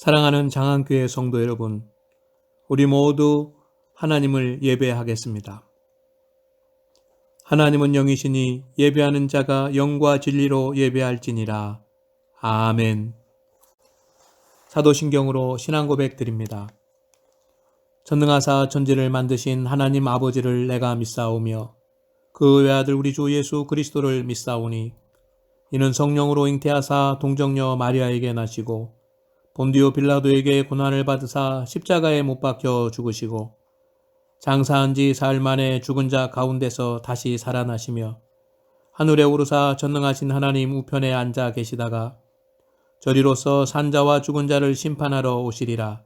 사랑하는 장안교회 성도 여러분, 우리 모두 하나님을 예배하겠습니다. 하나님은 영이시니 예배하는 자가 영과 진리로 예배할지니라. 아멘. 사도신경으로 신앙 고백 드립니다. 전능하사 천지를 만드신 하나님 아버지를 내가 믿사오며 그 외아들 우리 주 예수 그리스도를 믿사오니 이는 성령으로 잉태하사 동정녀 마리아에게 나시고 본디오 빌라도에게 고난을 받으사 십자가에 못 박혀 죽으시고 장사한 지 사흘 만에 죽은 자 가운데서 다시 살아나시며 하늘에 오르사 전능하신 하나님 우편에 앉아 계시다가 저리로서 산자와 죽은 자를 심판하러 오시리라.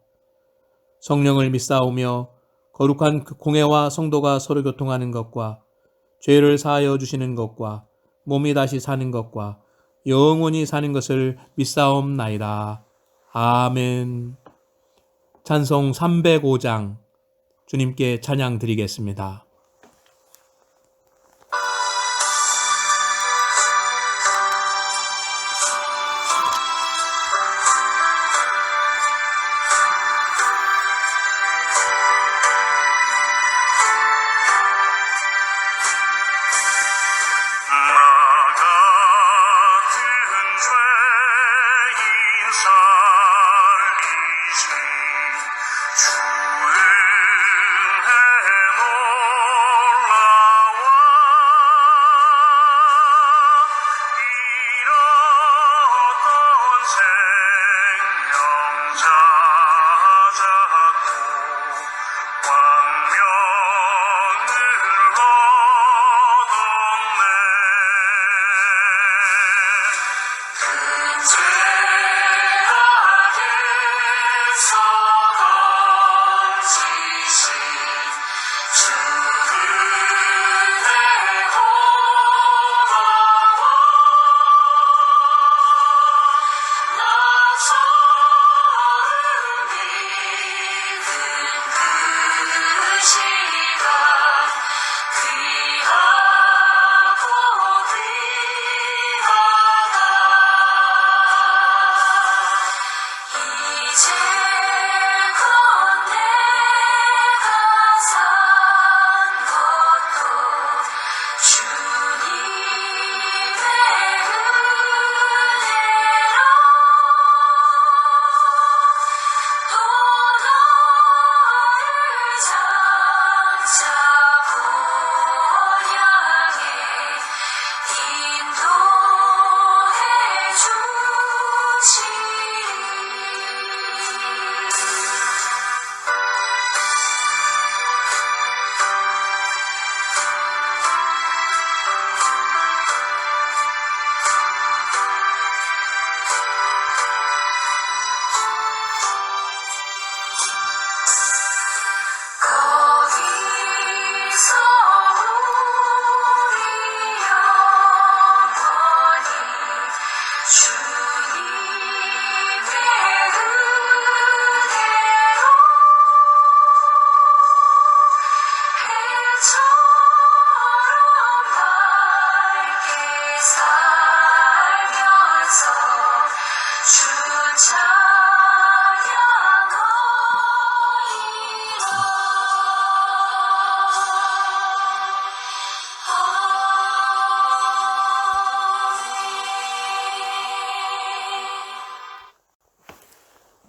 성령을 믿사오며 거룩한 공회와 성도가 서로 교통하는 것과 죄를 사하여 주시는 것과 몸이 다시 사는 것과 영원히 사는 것을 믿사옵나이다. 아멘. 찬송 305장 주님께 찬양 드리겠습니다.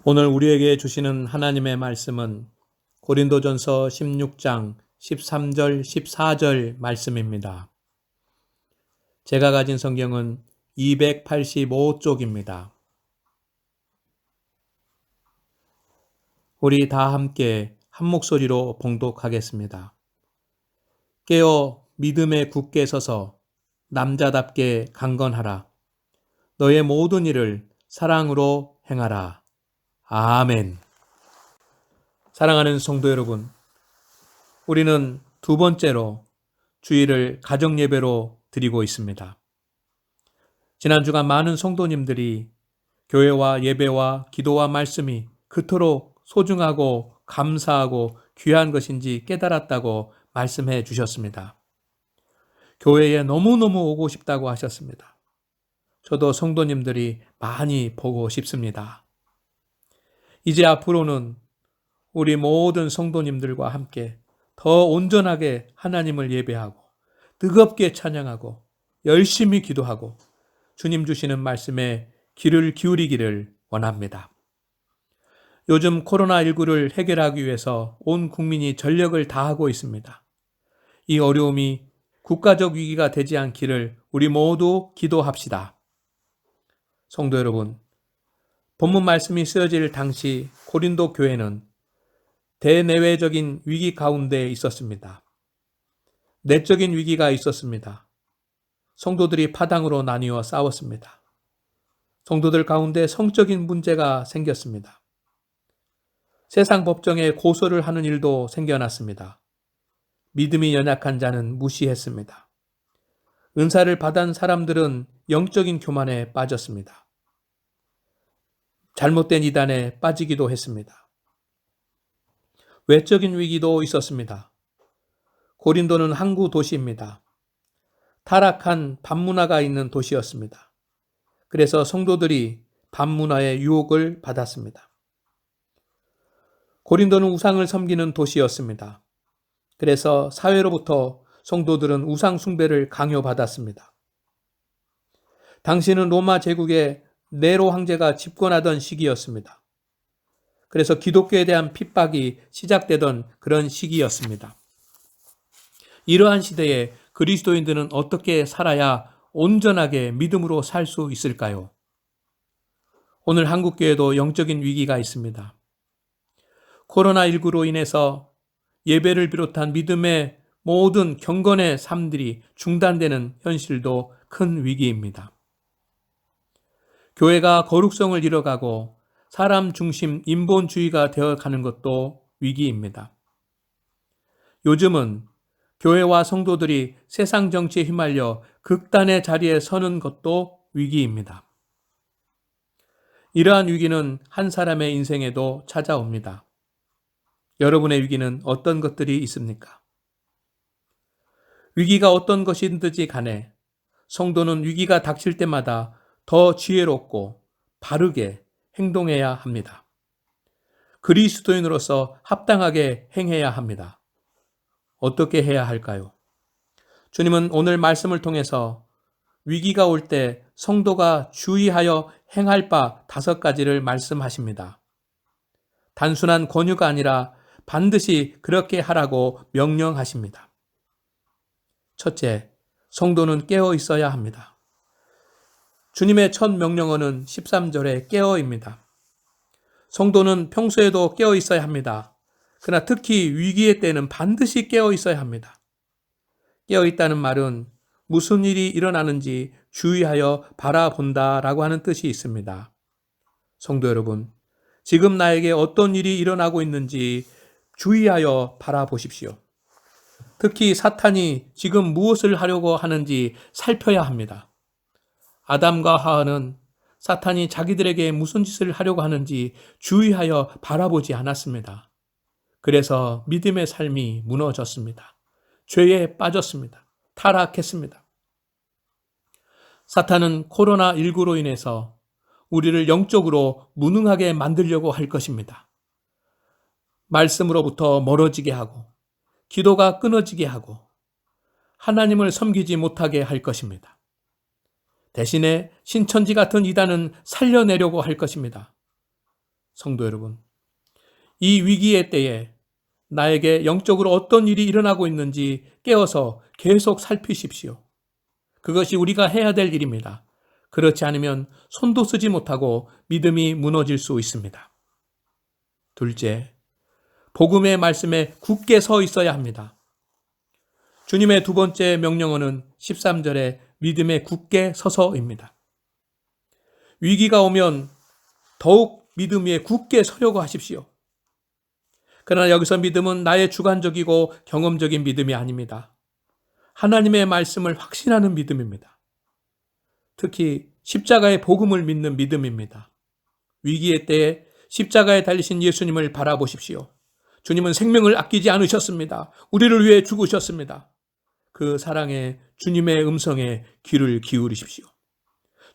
오늘 우리에게 주시는 하나님의 말씀은 고린도전서 16장 13절 14절 말씀입니다. 제가 가진 성경은 285쪽입니다. 우리 다 함께 한 목소리로 봉독하겠습니다. 깨어 믿음에 굳게 서서 남자답게 강건하라. 너의 모든 일을 사랑으로 행하라. 아멘. 사랑하는 성도 여러분, 우리는 두 번째로 주일을 가정예배로 드리고 있습니다. 지난 주간 많은 성도님들이 교회와 예배와 기도와 말씀이 그토록 소중하고 감사하고 귀한 것인지 깨달았다고 말씀해 주셨습니다. 교회에 너무너무 오고 싶다고 하셨습니다. 저도 성도님들이 많이 보고 싶습니다. 이제 앞으로는 우리 모든 성도님들과 함께 더 온전하게 하나님을 예배하고 뜨겁게 찬양하고 열심히 기도하고 주님 주시는 말씀에 귀를 기울이기를 원합니다. 요즘 코로나19를 해결하기 위해서 온 국민이 전력을 다하고 있습니다. 이 어려움이 국가적 위기가 되지 않기를 우리 모두 기도합시다. 성도 여러분, 본문 말씀이 쓰여질 당시 고린도 교회는 대내외적인 위기 가운데 있었습니다. 내적인 위기가 있었습니다. 성도들이 파당으로 나뉘어 싸웠습니다. 성도들 가운데 성적인 문제가 생겼습니다. 세상 법정에 고소를 하는 일도 생겨났습니다. 믿음이 연약한 자는 무시했습니다. 은사를 받은 사람들은 영적인 교만에 빠졌습니다. 잘못된 이단에 빠지기도 했습니다. 외적인 위기도 있었습니다. 고린도는 항구 도시입니다. 타락한 밤문화가 있는 도시였습니다. 그래서 성도들이 밤문화의 유혹을 받았습니다. 고린도는 우상을 섬기는 도시였습니다. 그래서 사회로부터 성도들은 우상 숭배를 강요받았습니다. 당시는 로마 제국의 네로 황제가 집권하던 시기였습니다. 그래서 기독교에 대한 핍박이 시작되던 그런 시기였습니다. 이러한 시대에 그리스도인들은 어떻게 살아야 온전하게 믿음으로 살 수 있을까요? 오늘 한국교회도 영적인 위기가 있습니다. 코로나19로 인해서 예배를 비롯한 믿음의 모든 경건의 삶들이 중단되는 현실도 큰 위기입니다. 교회가 거룩성을 잃어가고 사람 중심 인본주의가 되어가는 것도 위기입니다. 요즘은 교회와 성도들이 세상 정치에 휘말려 극단의 자리에 서는 것도 위기입니다. 이러한 위기는 한 사람의 인생에도 찾아옵니다. 여러분의 위기는 어떤 것들이 있습니까? 위기가 어떤 것이든지 간에 성도는 위기가 닥칠 때마다 더 지혜롭고 바르게 행동해야 합니다. 그리스도인으로서 합당하게 행해야 합니다. 어떻게 해야 할까요? 주님은 오늘 말씀을 통해서 위기가 올 때 성도가 주의하여 행할 바 5가지를 말씀하십니다. 단순한 권유가 아니라 반드시 그렇게 하라고 명령하십니다. 첫째, 성도는 깨어 있어야 합니다. 주님의 첫 명령어는 13절의 깨어입니다. 성도는 평소에도 깨어 있어야 합니다. 그러나 특히 위기의 때는 반드시 깨어 있어야 합니다. 깨어 있다는 말은 무슨 일이 일어나는지 주의하여 바라본다라고 하는 뜻이 있습니다. 성도 여러분, 지금 나에게 어떤 일이 일어나고 있는지 주의하여 바라보십시오. 특히 사탄이 지금 무엇을 하려고 하는지 살펴야 합니다. 아담과 하와는 사탄이 자기들에게 무슨 짓을 하려고 하는지 주의하여 바라보지 않았습니다. 그래서 믿음의 삶이 무너졌습니다. 죄에 빠졌습니다. 타락했습니다. 사탄은 코로나19로 인해서 우리를 영적으로 무능하게 만들려고 할 것입니다. 말씀으로부터 멀어지게 하고 기도가 끊어지게 하고 하나님을 섬기지 못하게 할 것입니다. 대신에 신천지 같은 이단은 살려내려고 할 것입니다. 성도 여러분, 이 위기의 때에 나에게 영적으로 어떤 일이 일어나고 있는지 깨어서 계속 살피십시오. 그것이 우리가 해야 될 일입니다. 그렇지 않으면 손도 쓰지 못하고 믿음이 무너질 수 있습니다. 둘째, 복음의 말씀에 굳게 서 있어야 합니다. 주님의 두 번째 명령어는 13절에 믿음에 굳게 서서입니다. 위기가 오면 더욱 믿음 위에 굳게 서려고 하십시오. 그러나 여기서 믿음은 나의 주관적이고 경험적인 믿음이 아닙니다. 하나님의 말씀을 확신하는 믿음입니다. 특히 십자가의 복음을 믿는 믿음입니다. 위기의 때에 십자가에 달리신 예수님을 바라보십시오. 주님은 생명을 아끼지 않으셨습니다. 우리를 위해 죽으셨습니다. 그 사랑에 주님의 음성에 귀를 기울이십시오.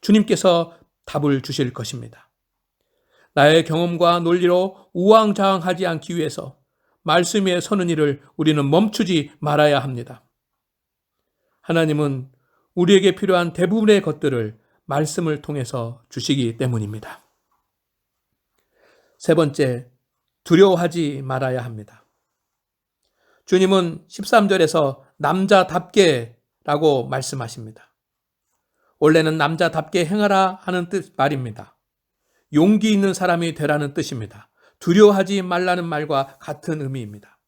주님께서 답을 주실 것입니다. 나의 경험과 논리로 우왕좌왕하지 않기 위해서 말씀 위에 서는 일을 우리는 멈추지 말아야 합니다. 하나님은 우리에게 필요한 대부분의 것들을 말씀을 통해서 주시기 때문입니다. 세 번째, 두려워하지 말아야 합니다. 주님은 13절에서 남자답게 라고 말씀하십니다. 원래는 남자답게 행하라 하는 말입니다. 용기 있는 사람이 되라는 뜻입니다. 두려워하지 말라는 말과 같은 의미입니다.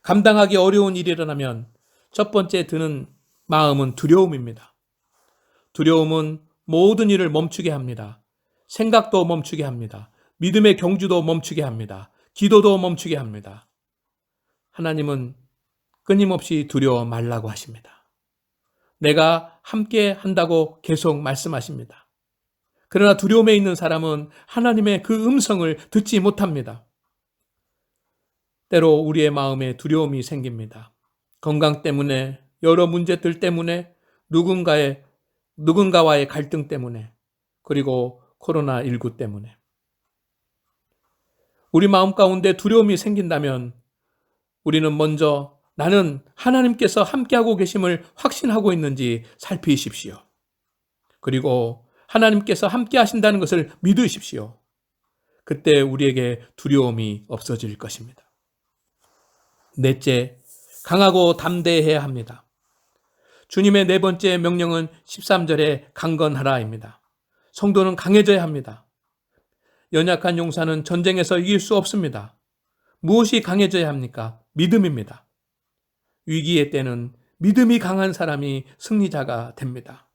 감당하기 어려운 일이 일어나면 첫 번째 드는 마음은 두려움입니다. 두려움은 모든 일을 멈추게 합니다. 생각도 멈추게 합니다. 믿음의 경주도 멈추게 합니다. 기도도 멈추게 합니다. 하나님은 끊임없이 두려워 말라고 하십니다. 내가 함께 한다고 계속 말씀하십니다. 그러나 두려움에 있는 사람은 하나님의 그 음성을 듣지 못합니다. 때로 우리의 마음에 두려움이 생깁니다. 건강 때문에, 여러 문제들 때문에, 누군가와의 갈등 때문에, 그리고 코로나19 때문에. 우리 마음 가운데 두려움이 생긴다면 우리는 먼저 나는 하나님께서 함께하고 계심을 확신하고 있는지 살피십시오. 그리고 하나님께서 함께 하신다는 것을 믿으십시오. 그때 우리에게 두려움이 없어질 것입니다. 넷째, 강하고 담대해야 합니다. 주님의 네 번째 명령은 13절에 강건하라입니다. 성도는 강해져야 합니다. 연약한 용사는 전쟁에서 이길 수 없습니다. 무엇이 강해져야 합니까? 믿음입니다. 위기의 때는 믿음이 강한 사람이 승리자가 됩니다.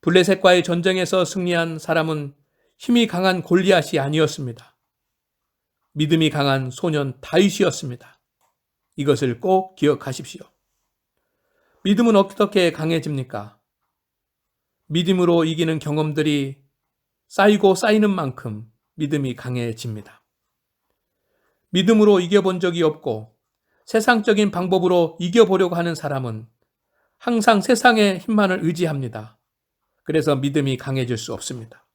블레셋과의 전쟁에서 승리한 사람은 힘이 강한 골리앗이 아니었습니다. 믿음이 강한 소년 다윗이었습니다. 이것을 꼭 기억하십시오. 믿음은 어떻게 강해집니까? 믿음으로 이기는 경험들이 쌓이고 쌓이는 만큼 믿음이 강해집니다. 믿음으로 이겨본 적이 없고 세상적인 방법으로 이겨보려고 하는 사람은 항상 세상의 힘만을 의지합니다. 그래서 믿음이 강해질 수 없습니다.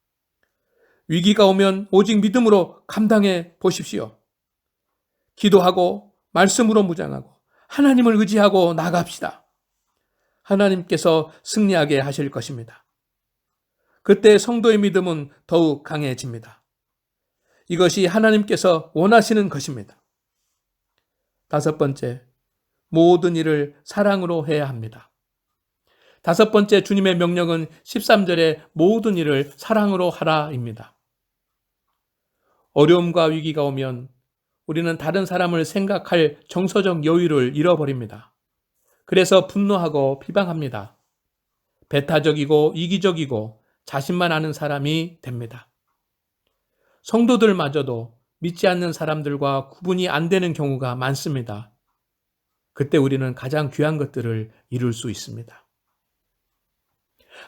위기가 오면 오직 믿음으로 감당해 보십시오. 기도하고 말씀으로 무장하고 하나님을 의지하고 나갑시다. 하나님께서 승리하게 하실 것입니다. 그때 성도의 믿음은 더욱 강해집니다. 이것이 하나님께서 원하시는 것입니다. 다섯 번째, 모든 일을 사랑으로 해야 합니다. 다섯 번째 주님의 명령은 13절에 모든 일을 사랑으로 하라입니다. 어려움과 위기가 오면 우리는 다른 사람을 생각할 정서적 여유를 잃어버립니다. 그래서 분노하고 비방합니다. 배타적이고 이기적이고 자신만 아는 사람이 됩니다. 성도들마저도 믿지 않는 사람들과 구분이 안 되는 경우가 많습니다. 그때 우리는 가장 귀한 것들을 이룰 수 있습니다.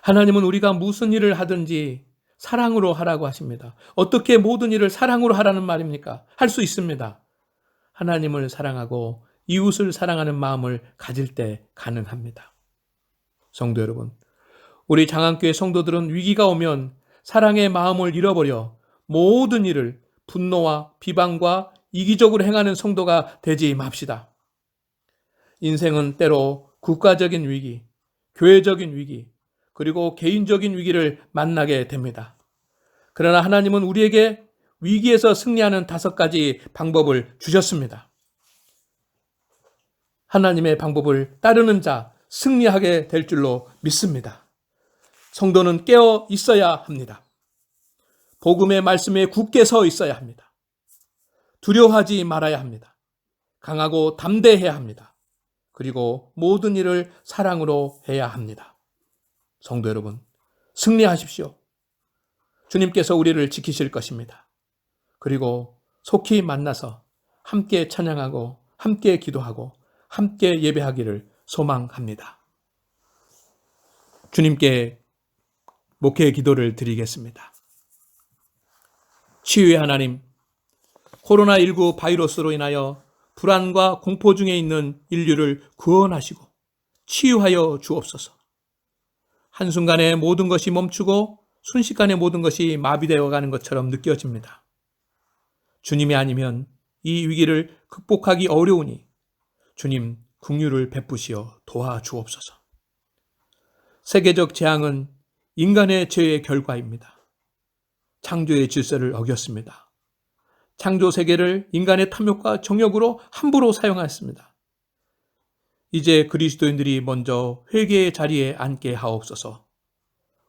하나님은 우리가 무슨 일을 하든지 사랑으로 하라고 하십니다. 어떻게 모든 일을 사랑으로 하라는 말입니까? 할 수 있습니다. 하나님을 사랑하고 이웃을 사랑하는 마음을 가질 때 가능합니다. 성도 여러분, 우리 장안교회 성도들은 위기가 오면 사랑의 마음을 잃어버려 모든 일을 분노와 비방과 이기적으로 행하는 성도가 되지 맙시다. 인생은 때로 국가적인 위기, 교회적인 위기, 그리고 개인적인 위기를 만나게 됩니다. 그러나 하나님은 우리에게 위기에서 승리하는 5가지 방법을 주셨습니다. 하나님의 방법을 따르는 자 승리하게 될 줄로 믿습니다. 성도는 깨어 있어야 합니다. 복음의 말씀에 굳게 서 있어야 합니다. 두려워하지 말아야 합니다. 강하고 담대해야 합니다. 그리고 모든 일을 사랑으로 해야 합니다. 성도 여러분, 승리하십시오. 주님께서 우리를 지키실 것입니다. 그리고 속히 만나서 함께 찬양하고 함께 기도하고 함께 예배하기를 소망합니다. 주님께 목회 기도를 드리겠습니다. 치유의 하나님, 코로나19 바이러스로 인하여 불안과 공포 중에 있는 인류를 구원하시고 치유하여 주옵소서. 한순간에 모든 것이 멈추고 순식간에 모든 것이 마비되어 가는 것처럼 느껴집니다. 주님이 아니면 이 위기를 극복하기 어려우니 주님 긍휼을 베푸시어 도와주옵소서. 세계적 재앙은 인간의 죄의 결과입니다. 창조의 질서를 어겼습니다. 창조 세계를 인간의 탐욕과 정욕으로 함부로 사용하였습니다. 이제 그리스도인들이 먼저 회개의 자리에 앉게 하옵소서.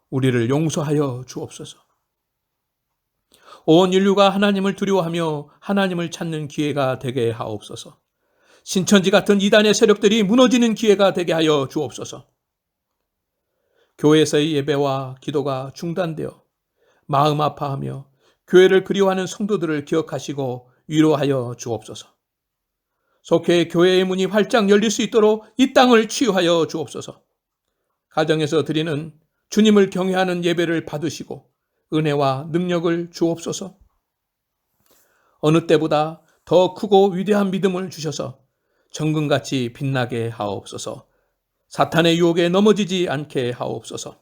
우리를 용서하여 주옵소서. 온 인류가 하나님을 두려워하며 하나님을 찾는 기회가 되게 하옵소서. 신천지 같은 이단의 세력들이 무너지는 기회가 되게 하여 주옵소서. 교회에서의 예배와 기도가 중단되어 마음 아파하며 교회를 그리워하는 성도들을 기억하시고 위로하여 주옵소서. 속해 교회의 문이 활짝 열릴 수 있도록 이 땅을 치유하여 주옵소서. 가정에서 드리는 주님을 경외하는 예배를 받으시고 은혜와 능력을 주옵소서. 어느 때보다 더 크고 위대한 믿음을 주셔서 정금같이 빛나게 하옵소서. 사탄의 유혹에 넘어지지 않게 하옵소서.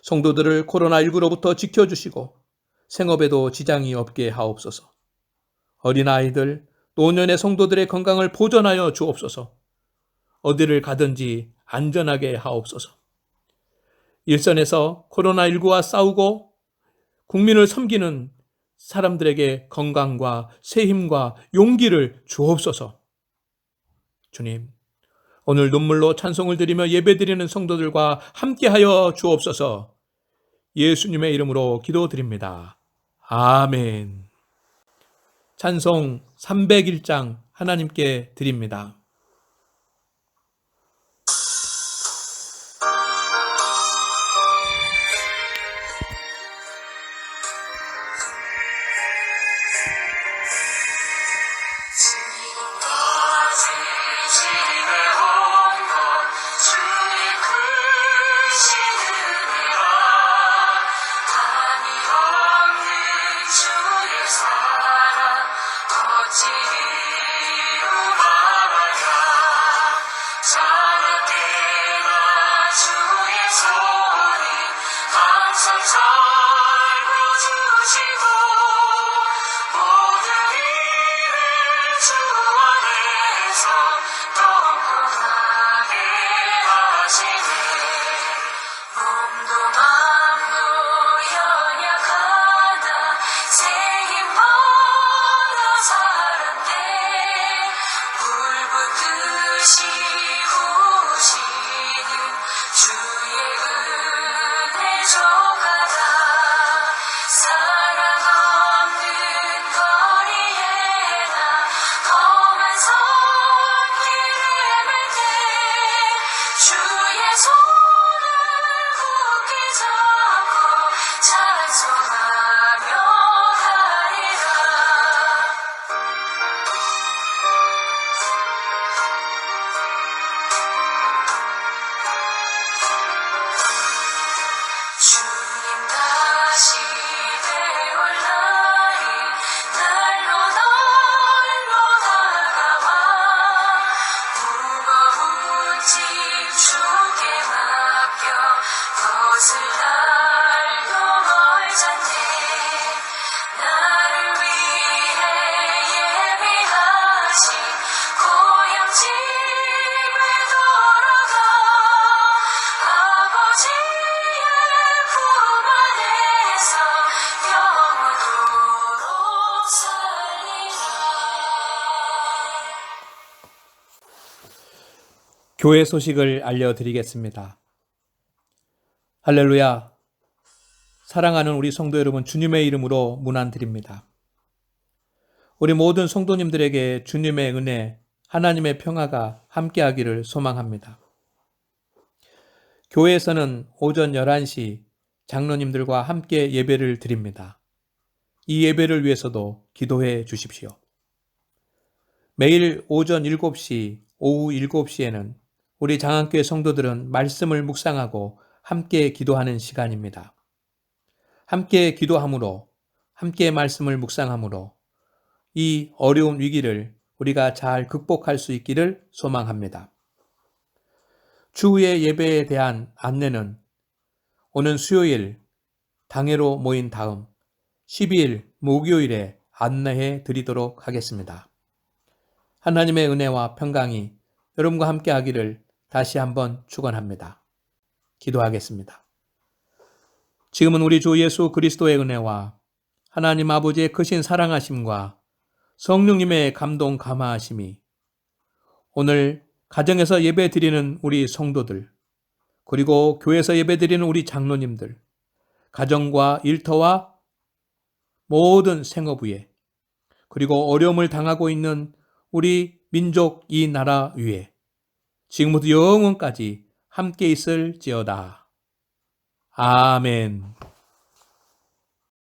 성도들을 코로나19로부터 지켜주시고 생업에도 지장이 없게 하옵소서. 어린아이들, 노년의 성도들의 건강을 보존하여 주옵소서. 어디를 가든지 안전하게 하옵소서. 일선에서 코로나19와 싸우고 국민을 섬기는 사람들에게 건강과 새 힘과 용기를 주옵소서. 주님, 오늘 눈물로 찬송을 드리며 예배드리는 성도들과 함께하여 주옵소서. 예수님의 이름으로 기도드립니다. 아멘. 찬송 301장 하나님께 드립니다. 교회 소식을 알려드리겠습니다. 할렐루야. 사랑하는 우리 성도 여러분, 주님의 이름으로 문안드립니다. 우리 모든 성도님들에게 주님의 은혜, 하나님의 평화가 함께하기를 소망합니다. 교회에서는 오전 11시 장로님들과 함께 예배를 드립니다. 이 예배를 위해서도 기도해 주십시오. 매일 오전 7시, 오후 7시에는 우리 장안교회 성도들은 말씀을 묵상하고 함께 기도하는 시간입니다. 함께 기도함으로, 함께 말씀을 묵상함으로 이 어려운 위기를 우리가 잘 극복할 수 있기를 소망합니다. 추후의 예배에 대한 안내는 오는 수요일 당회로 모인 다음 12일 목요일에 안내해 드리도록 하겠습니다. 하나님의 은혜와 평강이 여러분과 함께 하기를 다시 한번 축원합니다. 기도하겠습니다. 지금은 우리 주 예수 그리스도의 은혜와 하나님 아버지의 크신 사랑하심과 성령님의 감동 감화하심이 오늘 가정에서 예배 드리는 우리 성도들, 그리고 교회에서 예배 드리는 우리 장로님들, 가정과 일터와 모든 생업 위에, 그리고 어려움을 당하고 있는 우리 민족 이 나라 위에 지금부터 영원까지 함께 있을지어다. 아멘.